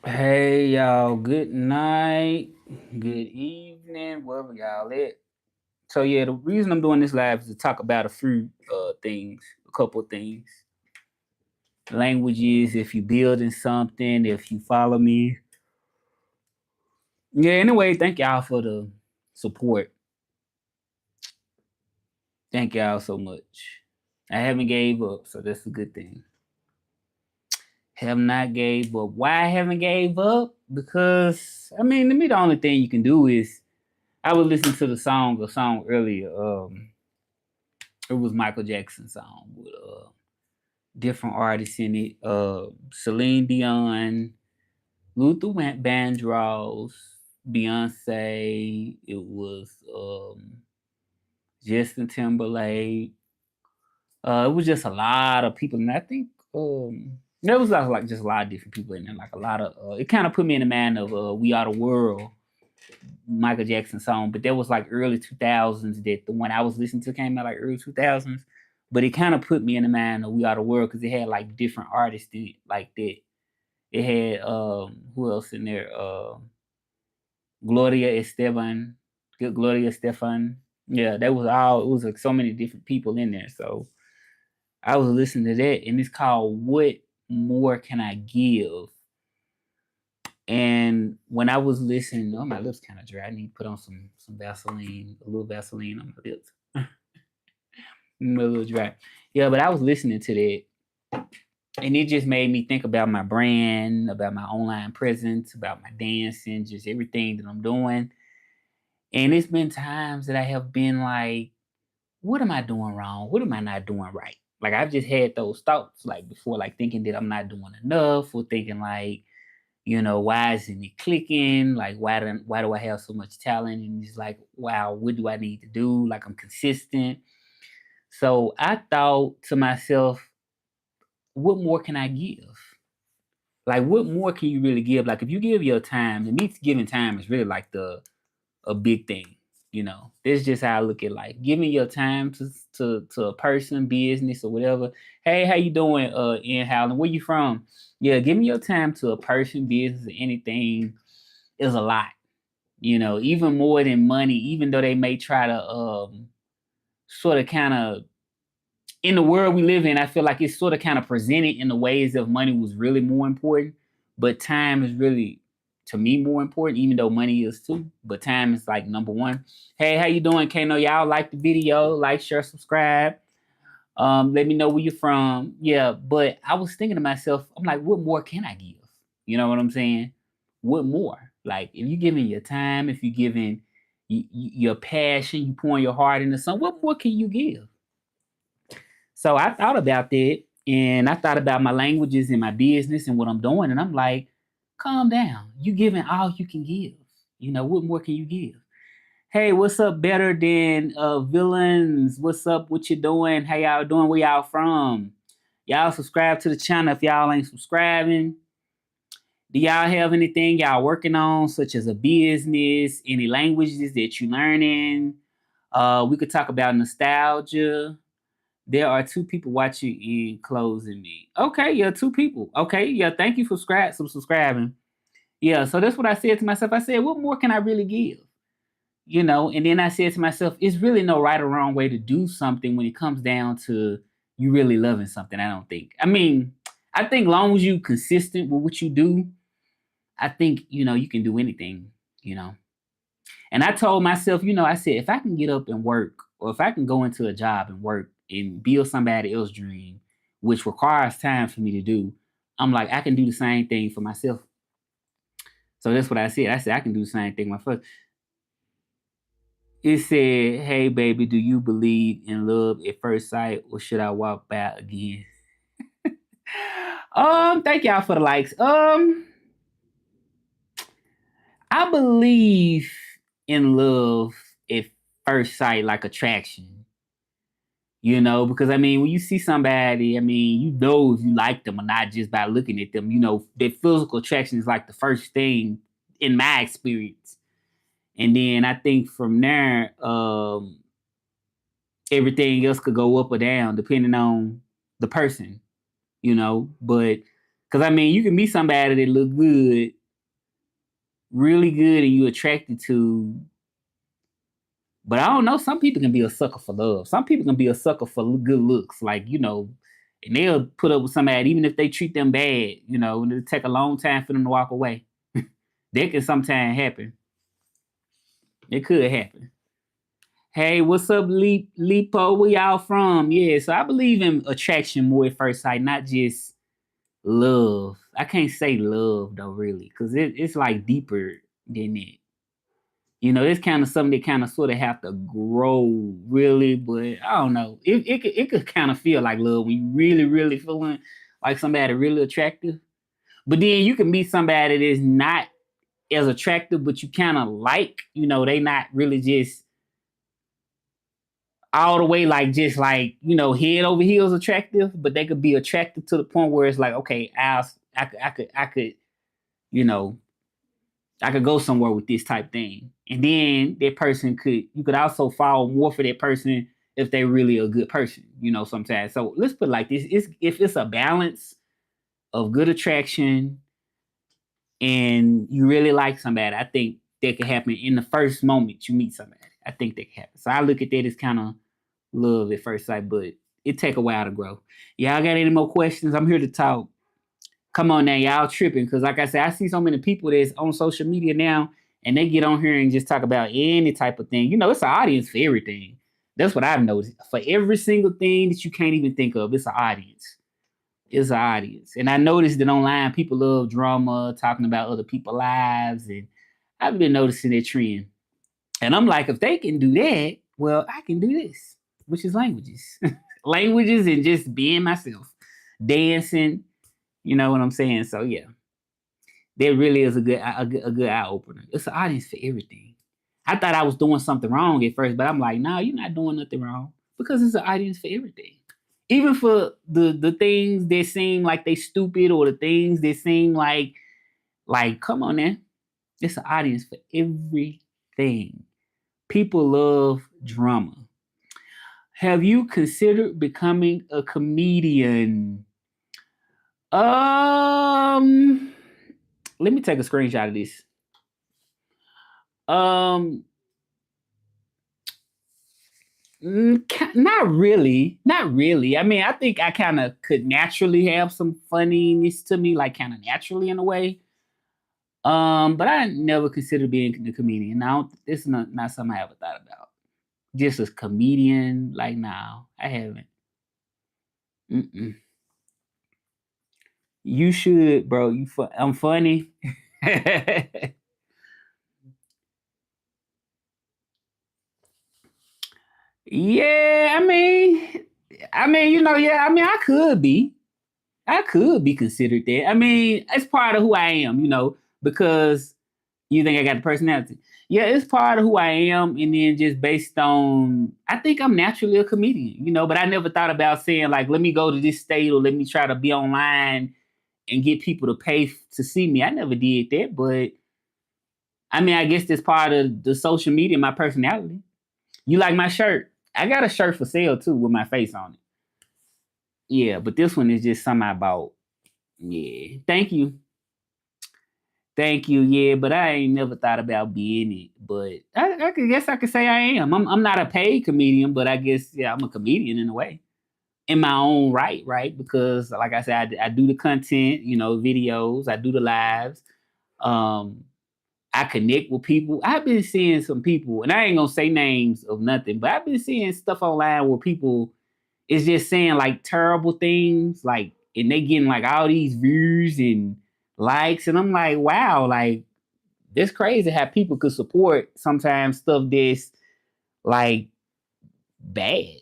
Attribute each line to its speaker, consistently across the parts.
Speaker 1: Hey y'all, good night, good evening, wherever y'all at. So yeah, the reason I'm doing this live is to talk about a few things, a couple of things. Languages, if you building something, if you follow me. Yeah, anyway, thank y'all for the support. Thank y'all so much. I haven't gave up, so that's a good thing. Have not gave up. Why I haven't gave up? Because I mean, to me, the only thing you can do is I was listening to a song earlier. It was Michael Jackson's song with different artists in it. Celine Dion, Luther Vandross, Beyonce. It was Justin Timberlake. It was just a lot of people, and I think there was like just a lot of different people in there. Like a lot of it kind of put me in the mind of "We Are the World," Michael Jackson song, but that was like early 2000s that the one I was listening to came out like early 2000s. But it kind of put me in the mind of We Are the World because it had like different artists in it, like that. It had who else in there? Gloria Esteban, Gloria Estefan. Yeah, that was all. It was like so many different people in there. So I was listening to that, and it's called "What More Can I Give?" And when I was listening, oh, my lips kind of dry. I need to put on some Vaseline, a little Vaseline on my lips. I'm a little dry. Yeah, but I was listening to that, and it just made me think about my brand, about my online presence, about my dancing, just everything that I'm doing. And it's been times that I have been like, what am I doing wrong? What am I not doing right? Like I've just had those thoughts like before, like thinking that I'm not doing enough, or thinking like, why isn't it clicking? Like, why do I have so much talent? And it's like, wow, what do I need to do? Like, I'm consistent. So I thought to myself, what more can I give? Like, what more can you really give? Like, if you give your time, and me giving time is really like the a big thing. That's just how I look at life. Giving your time to a person, business, or whatever. Hey, how you doing, in Howland? Where you from? Yeah, giving your time to a person, business, or anything is a lot. Even more than money, even though they may try to sort of kind of in the world we live in, I feel like it's sort of kind of presented in the ways of money was really more important, but time is really to me more important, even though money is too. But time is like number one. Hey, how you doing, Kano? Y'all like the video? Like, share, subscribe. Let me know where you're from. Yeah, but I was thinking to myself, I'm like, what more can I give? You know what I'm saying? What more? Like, if you're giving your time, if you're giving your passion, you pouring your heart into something, what more can you give? So I thought about that, and I thought about my languages and my business and what I'm doing, and I'm like, calm down. You giving all you can give. What more can you give? Hey, what's up, better than villains? What's up? What you doing? How y'all doing? Where y'all from? Y'all subscribe to the channel if y'all ain't subscribing. Do y'all have anything y'all working on, such as a business, any languages that you learning? We could talk about nostalgia. There are two people watching in closing me. Okay, yeah, two people. Okay, yeah, thank you for subscribing. Yeah, so that's what I said to myself. I said, what more can I really give? And then I said to myself, it's really no right or wrong way to do something when it comes down to you really loving something. I don't think. I mean, I think long as you consistent with what you do, I think you can do anything. You know, and I told myself, I said if I can get up and work, or if I can go into a job and work and build somebody else's dream, which requires time for me to do, I'm like I can do the same thing for myself. So that's what I said. I said I can do the same thing myself. It said, "Hey baby, do you believe in love at first sight, or should I walk by again?" Thank y'all for the likes. I believe in love at first sight, like attraction. Because I mean, when you see somebody, I mean, if you like them or not just by looking at them. Their physical attraction is like the first thing in my experience, and then I think from there, everything else could go up or down depending on the person. But Because I mean, you can meet somebody that look good, really good, and you attracted to. But I don't know. Some people can be a sucker for love. Some people can be a sucker for good looks. Like, and they'll put up with somebody even if they treat them bad. And it'll take a long time for them to walk away. That can sometimes happen. It could happen. Hey, what's up, Lipo? Where y'all from? Yeah, so I believe in attraction more at first sight, not just love. I can't say love though, really, because it's like deeper than that. It's kind of something that kind of sort of have to grow, really. But I don't know. It could kind of feel like love when you really, really feeling like somebody really attractive. But then you can meet somebody that's not as attractive, but you kind of like, they not really just all the way like just like head over heels attractive, but they could be attractive to the point where it's like, okay, I could you know I could go somewhere with this type thing, and then that person you could also fall more for that person if they're really a good person, sometimes. So let's put it like this: if it's a balance of good attraction and you really like somebody, I think that could happen in the first moment you meet somebody. I think that can happen. So I look at that as kind of love at first sight, but it take a while to grow. Y'all got any more questions? I'm here to talk. Come on now, y'all tripping. Because like I said, I see so many people that's on social media now, and they get on here and just talk about any type of thing. It's an audience for everything. That's what I've noticed. For every single thing that you can't even think of, it's an audience. It's an audience. And I noticed that online, people love drama, talking about other people's lives. And I've been noticing that trend. And I'm like, if they can do that, well, I can do this, which is languages. Languages and just being myself, dancing, you know what I'm saying? So yeah, that really is a good eye opener. It's an audience for everything. I thought I was doing something wrong at first, but I'm like, no, you're not doing nothing wrong because it's an audience for everything. Even for the things that seem like they stupid or the things that seem like come on now, it's an audience for everything. People love drama. Have you considered becoming a comedian? Let me take a screenshot of this. Not really. Not really. I mean, I think I kind of could naturally have some funniness to me, like kind of naturally in a way. But I never considered being a comedian. Now, this is not something I ever thought about. Just a comedian, like, now, I haven't. Mm-mm. You should, bro. I'm funny. Yeah, yeah, I could be considered that. I mean, it's part of who I am, because you think I got the personality. Yeah, it's part of who I am, and then just based on, I think I'm naturally a comedian, but I never thought about saying, like, let me go to this state or let me try to be online and get people to pay to see me. I never did that, but I mean, I guess that's part of the social media, my personality. You like my shirt? I got a shirt for sale too with my face on it. Yeah, but this one is just something I bought. Yeah. Thank you. Thank you. Yeah, but I ain't never thought about being it. But guess I could say I am. I'm not a paid comedian, but I guess, yeah, I'm a comedian in a way. In my own right, right? Because like I said, I do the content, videos, I do the lives. Um, I connect with people. I've been seeing some people, and I ain't gonna say names of nothing, but I've been seeing stuff online where people is just saying like terrible things, like, and they getting like all these views and likes, and I'm like, wow, like, it's crazy how people could support sometimes stuff that's like bad,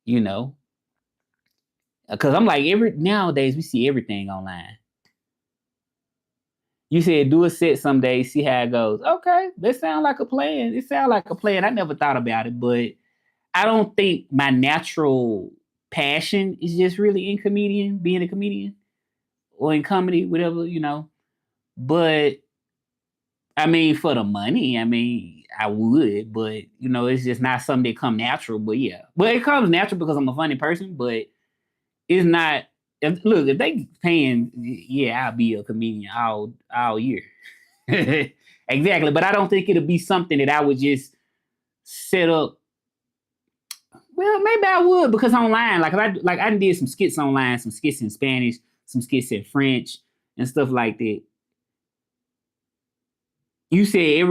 Speaker 1: you know? Because I'm like, every nowadays we see everything online. You said do a set someday, see how it goes. Okay, that sounds like a plan. It sounds like a plan. I never thought about it, but I don't think my natural passion is just really being a comedian or in comedy, whatever. But I mean, for the money, I mean, I would, but it's just not something that come natural. But yeah, but it comes natural because I'm a funny person, but it's not. If they paying, yeah, I'll be a comedian all year. Exactly, but I don't think it'll be something that I would just set up. Well, maybe I would because online, I did some skits online, some skits in Spanish, some skits in French, and stuff like that. You said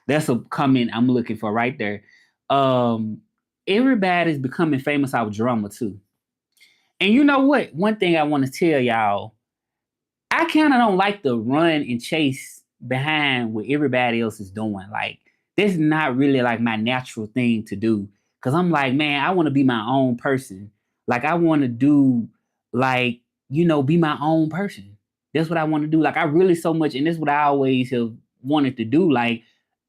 Speaker 1: that's a comment I'm looking for right there. Um, Everybody's becoming famous out of drama too. And you know what? One thing I want to tell y'all, I kind of don't like to run and chase behind what everybody else is doing. Like, this is not really like my natural thing to do. Cause I'm like, man, I want to be my own person. Like, I want to do, like, be my own person. That's what I want to do. Like, I really so much, and this is what I always have wanted to do. Like,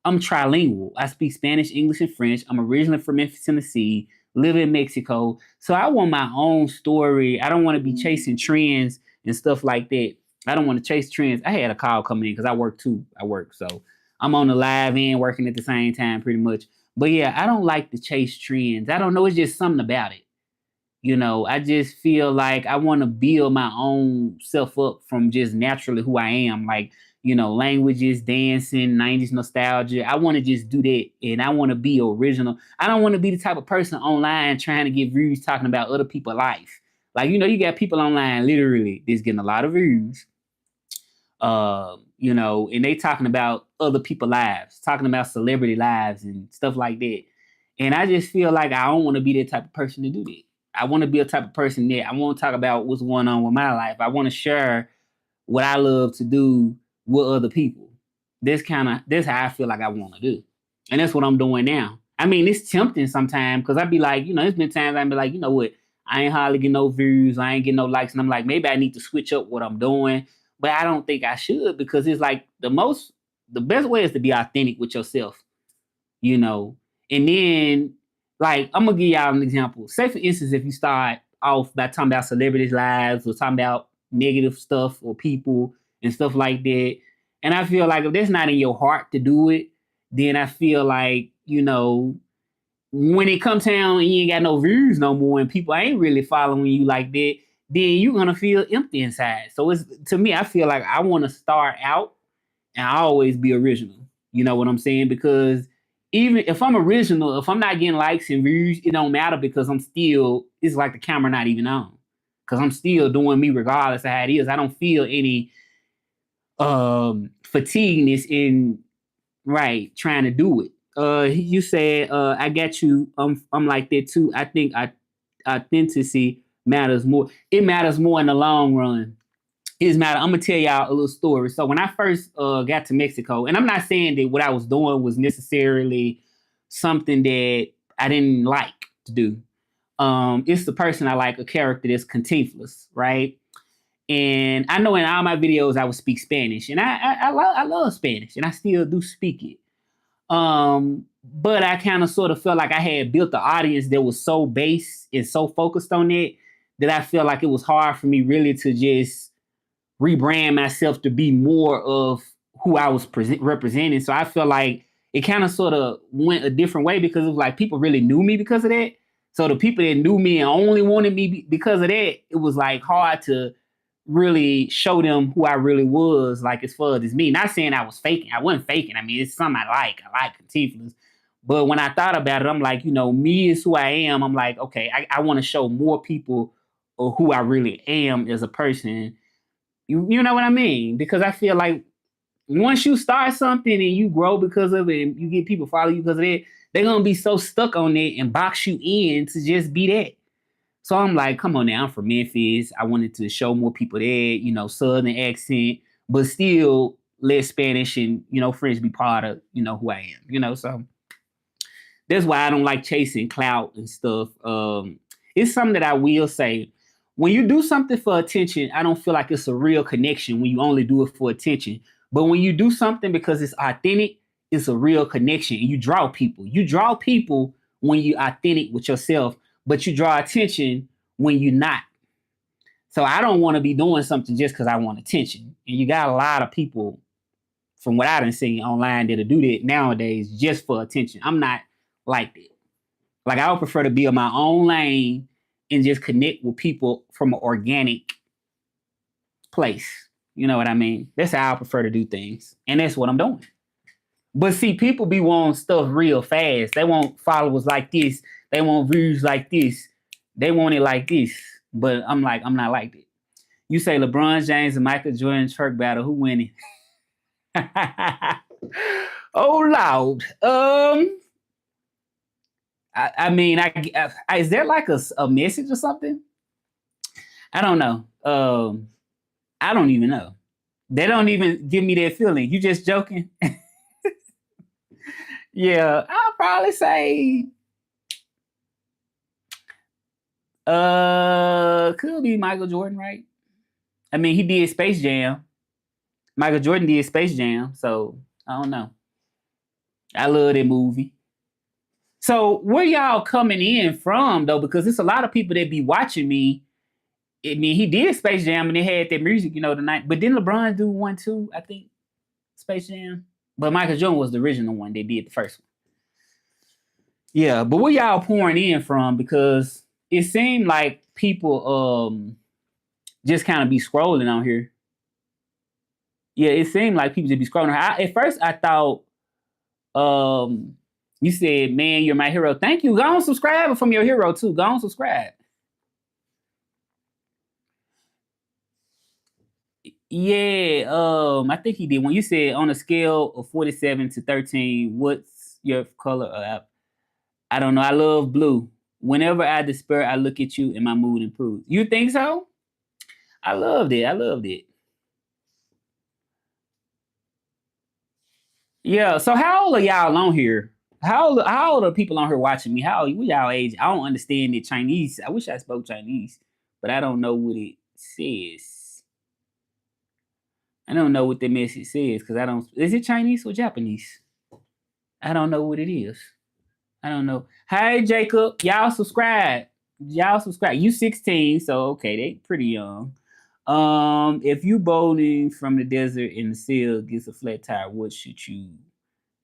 Speaker 1: I'm trilingual. I speak Spanish, English, and French. I'm originally from Memphis, Tennessee, live in Mexico. So I want my own story. I don't want to be chasing trends and stuff like that. I don't want to chase trends. I had a call coming in because I work too. So I'm on the live end working at the same time pretty much. But yeah, I don't like to chase trends. I don't know. It's just something about it. I just feel like I want to build my own self up from just naturally who I am. Like, languages, dancing, 90s nostalgia. I want to just do that and I want to be original. I don't want to be the type of person online trying to get views talking about other people's life. Like, you got people online literally that's getting a lot of views, and they talking about other people's lives, talking about celebrity lives and stuff like that. And I just feel like I don't want to be that type of person to do that. I want to be a type of person that I want to talk about what's going on with my life. I want to share what I love to do with other people. That's how I feel like I want to do. And that's what I'm doing now. I mean, it's tempting sometimes because I'd be like, it's been times I'd be like, you know what? I ain't hardly getting no views. I ain't getting no likes. And I'm like, maybe I need to switch up what I'm doing. But I don't think I should because it's like the best way is to be authentic with yourself, And then, like, I'm going to give y'all an example. Say, for instance, if you start off by talking about celebrities' lives or talking about negative stuff or people and stuff like that. And I feel like if that's not in your heart to do it, then I feel like, when it comes down and you ain't got no views no more and people ain't really following you like that, then you're gonna feel empty inside. So it's to me, I feel like I want to start out and I always be original. You know what I'm saying? Because even if I'm original, if I'm not getting likes and views, it don't matter because it's like the camera not even on. Because I'm still doing me regardless of how it is. I don't feel any fatigueness in trying to do it. You said, I got you. I'm like that too. I think authenticity matters more. It matters more in the long run. I'm gonna tell y'all a little story. So when I first got to Mexico, and I'm not saying that what I was doing was necessarily something that I didn't like to do. It's the person I like, a character that's Cantinflas, right? And I know in all my videos I would speak Spanish, and I love Spanish, and I still do speak it. But I kind of sort of felt like I had built the audience that was so based and so focused on it that I feel like it was hard for me really to just rebrand myself to be more of who I was representing. So I feel like it kind of sort of went a different way because it was like people really knew me because of that. So the people that knew me and only wanted me because of that, it was like hard to really show them who I really was, like as far as me. Not saying I was faking. I wasn't faking. I mean, it's something I like. I like Cantinflas. But when I thought about it, I'm like, me is who I am. I'm like, okay, I want to show more people who I really am as a person. You know what I mean? Because I feel like once you start something and you grow because of it and you get people follow you because of it, they're going to be so stuck on it and box you in to just be that. So I'm like, come on now, I'm from Memphis. I wanted to show more people that, Southern accent, but still let Spanish and, French be part of, who I am, so that's why I don't like chasing clout and stuff. It's something that I will say. When you do something for attention, I don't feel like it's a real connection when you only do it for attention. But when you do something because it's authentic, it's a real connection. And you draw people. You draw people when you're authentic with yourself, but you draw attention when you're not. So I don't want to be doing something just because I want attention. And you got a lot of people, from what I done seen online, that'll do that nowadays just for attention. I'm not like that. Like, I would prefer to be in my own lane and just connect with people from an organic place. You know what I mean? That's how I prefer to do things. And that's what I'm doing. But see, people be wanting stuff real fast. They want followers like this. They want views like this. They want it like this. But I'm like, I'm not like that. You say LeBron James and Michael Jordan twerk battle. Who winning? Oh, loud. I mean, is there like a message or something? I don't know. I don't even know. They don't even give me that feeling. You just joking? Yeah, I'll probably say could be Michael Jordan, right? I mean, he did Space Jam. Michael Jordan did Space Jam, so I don't know. I love that movie. So where y'all coming in from though? Because it's a lot of people that be watching me. I mean, he did Space Jam and they had that music, tonight. But didn't LeBron do one too? I think Space Jam. But Michael Jordan was the original one. They did the first one. Yeah, but where y'all pouring in from? Because it seemed like people just kind of be scrolling on here. Yeah, it seemed like people just be scrolling. At first, I thought you said, "Man, you're my hero." Thank you. Go on subscribe from your hero too. Go on subscribe. Yeah, I think he did. When you said on a scale of 47 to 13, what's your color? I don't know. I love blue. Whenever I despair, I look at you and my mood improves. You think so? I loved it. I loved it. Yeah. So how old are y'all on here? How old are people on here watching me? What y'all age? I don't understand the Chinese. I wish I spoke Chinese, but I don't know what it says. I don't know what the message says because I don't. Is it Chinese or Japanese? I don't know what it is. I don't know. Hey Jacob, y'all subscribe. Y'all subscribe. You 16, so okay, they pretty young. If you boating from the desert and the sail gets a flat tire, what should you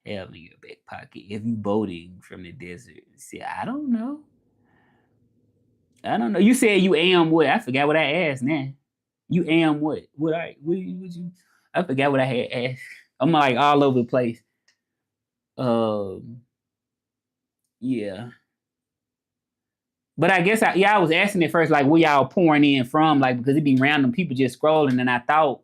Speaker 1: have in your back pocket? If you boating from the desert, see, I don't know. I don't know. You said you am what? I forgot what I asked now. You am what? What you? I forgot what I had asked. I'm like all over the place. Um, yeah. But I guess I was asking it first, like where y'all pouring in from, like because it be random people just scrolling, and I thought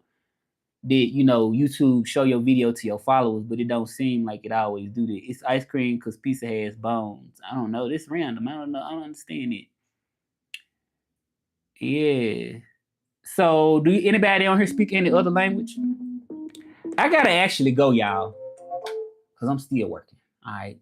Speaker 1: that YouTube show your video to your followers, but it don't seem like it always do that. It's ice cream because pizza has bones. I don't know. This random. I don't know. I don't understand it. Yeah. So do anybody on here speak any other language? I gotta actually go, y'all, because I'm still working. All right.